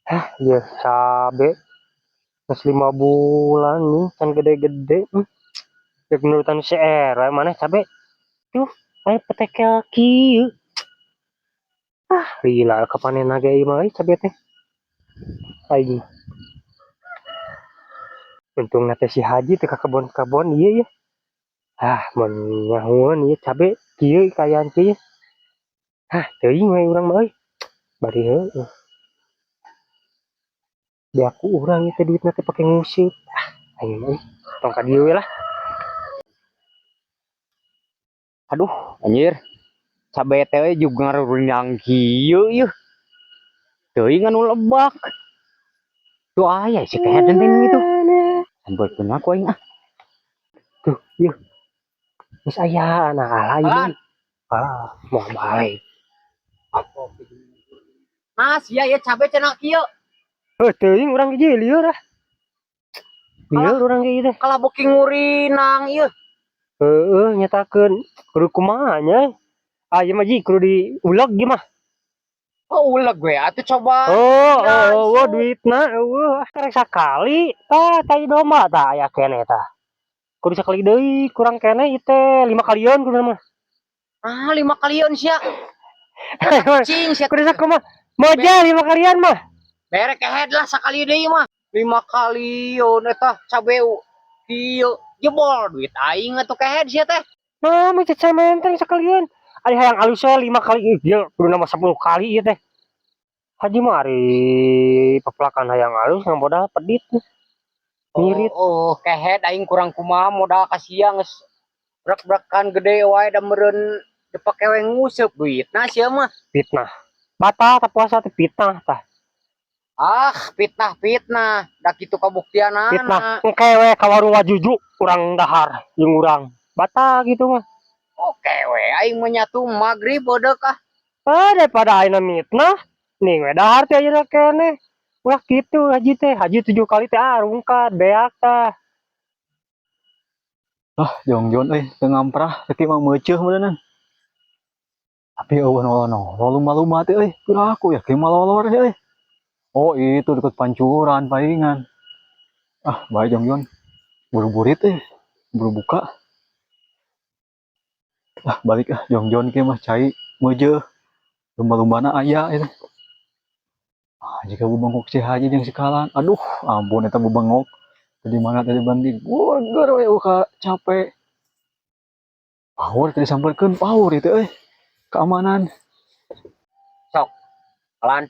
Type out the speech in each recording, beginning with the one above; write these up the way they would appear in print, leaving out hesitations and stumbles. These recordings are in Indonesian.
Ya cabe mas 5 bulan nih kan gede-gede. Ya menurutan si era mana cabe tuh ayo petekel kieu. Gila kepanen naga ieu mah cabe teh. Aing untung nate si Haji teh ka kebon-kebon ieu ya. Mun nyahueun ieu cabe kieu kayaan kieu. Teuing we urang mah euy. Bari heueuh. Biaku urang ieu teh duitna teh pake nguseup. Aing mah tong ka dieu we lah. Aduh, anjir. Cabe teh juga ngarunyang kieu yeuh. Teuing anu lebak. Tuh aya si keheden teh gitu. Sampeutkeun aku aing ah. Tuh, ieu. Geus aya nah alay deui. Moal bae. Nah, sia ya cabe cenah kieu. Teuing urang ge lieur ah. Lieur urang ge ieu teh. Kalau booking ngurinang ieu. Nyatakeun kudu kumaha nya. Ieu mah ji kudu diuleg ge mah. Oh, uleg gue atuh coba. Duitna karek sakali. Tai domba tah aya keneh tah. Kudu sakali deui, kurang keneh ieu teh 5 kalian kudu mah. 5 kalian sia. Cing sia. Kudu sakumaha? Moja 5 kalian mah. Bere kehed lah sakali deui mah. 5 kalian eta cabe kieu jebol duit aing atuh kehed sia teh. Nah, mah caca menteng sakalian. Ari hayang alus we 5 kali ieu kudu nama 10 kali ieu teh. Haji mah ari pepelakan hayang alus ngamodal pedit. Ngirit. Kehed aing kurang kumaha modal ka sia geus brek-brekan gede wae da meureun dipake we nguseup duitna sia mah. Fitnah. Batal tak puasa teh fitnah tah. Fitnah. Da kitu kabuktianana. Fitnah. Engke we ka warung wajuju urang dahar jeung urang. Batal gitu mah. Oke we aing menyatu magrib beudeuh kah. Daripada ayeuna mitnah, ning we dahar teh ayeuna keneh. Ulah kitu haji teh, haji 7 kali teh rungkat beak tah. Jongjon teu ngamprah teu mah meuceuh meureunna. Tapi eueuh nolol lumba-lumba teh piraku ya kieu malolor euy. Oh itu deket pancuran palingan. Bae Jongjon. Buru-burit buru buka. Balik Jongjon kieu mah cai meujeuh. Lumba-lumbana aya eta. Jika bebengkok si Haji jeung si Kalan. Aduh, ampun eta bebengkok. Di mana tadi banding. Weueur we ka capek. Power tadi sampeurkeun power itu keamanan. Sok. Kalan.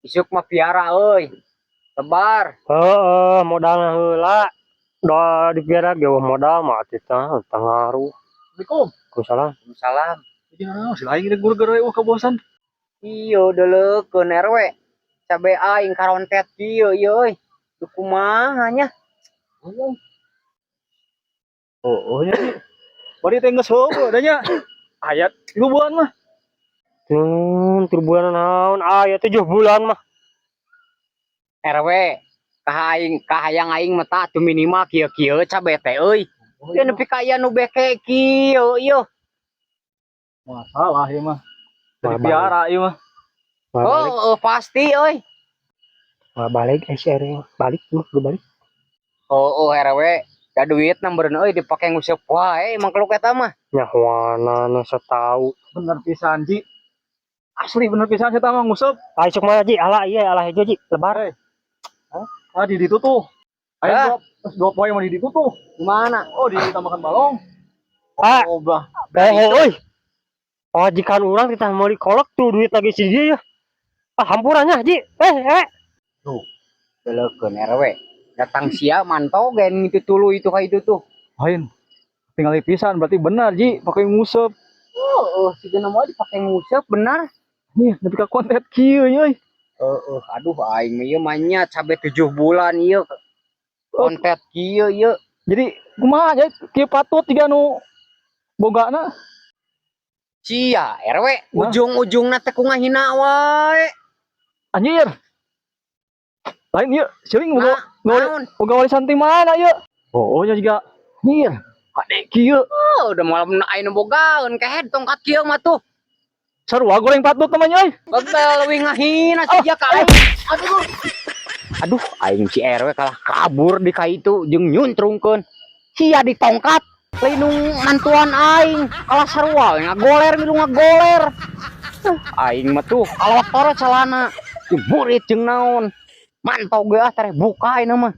Isuk mah piara euy. Tebar. Modalna heula. Da dipiara ge modal mah teh tangaruh. Assalamualaikum. Waalaikumsalam. Jadi si lain kita gurger we kebosan. Iyo deuleukeun RW. Cabe aing karontet kieu ieu euy. Teu kumaha nya. Nya. Bari teh geus heueuh da nya. Ayat 3 bulan mah. 3 bulan naon? Ya 7 bulan mah. RW kahayang aing mah tah atuh minimal kieu-kieu cabe teh euy. Teu nepi ka aya nu beke kieu ieu. Masalah ieu mah. Dari piara ieu mah. Pasti euy. Balik SR balik mah balik. RW da duit nambereun euy dipake nguseup wae emang kalau eta mah. Nyahoana nu satau. Bener pisan Ji. Asli bener pisan eta mah nguseup. Sok mah Ji, alah hejo Ji, lebar. Di ditu tuh. Aya dua poe mah di ditu tuh. Di mana? Ditambahkan balong. Jikan urang kita mau dikolek tuh duit lagi si dia ya. Hampurannya Ji. Tuh. Deuleukeun RW. Datang sia mantau gen itu tulu itu ka itu tuh. Lain. Tinggal pisan berarti benar Ji, pakai nguseup. Sigeuna mah dipake nguseup benar. Nih, nepi ka kontet kieu euy. Aduh aing ieu mah nya cabe 7 bulan ieu. Kontet kieu ieu. Jadi kumaha aja kieu patut tiga nu bogana. Cia RW ujung-ujungna teh ku ngahina wae. Anjir. Lain ieu, seuing boga warisan ti mana ieu? Nya juga anjir. Kade kieu. Udah malam aing bogaeun kehed tongkat kieu mah tuh. Sarua goreng patut namanya euy. Bebel leuwih ngahina sia ka aing. Aduh. Aduh, aing si RW kalah kabur di kaitu jeung nyuntrungkeun. Sia di tongkat lindung mantuan aing kalah sarua ngagoler milu ngagoler. Aing mah tuh kalotor calana. Burit jeung naon. Mantau ge ah teh buka ayeuna mah.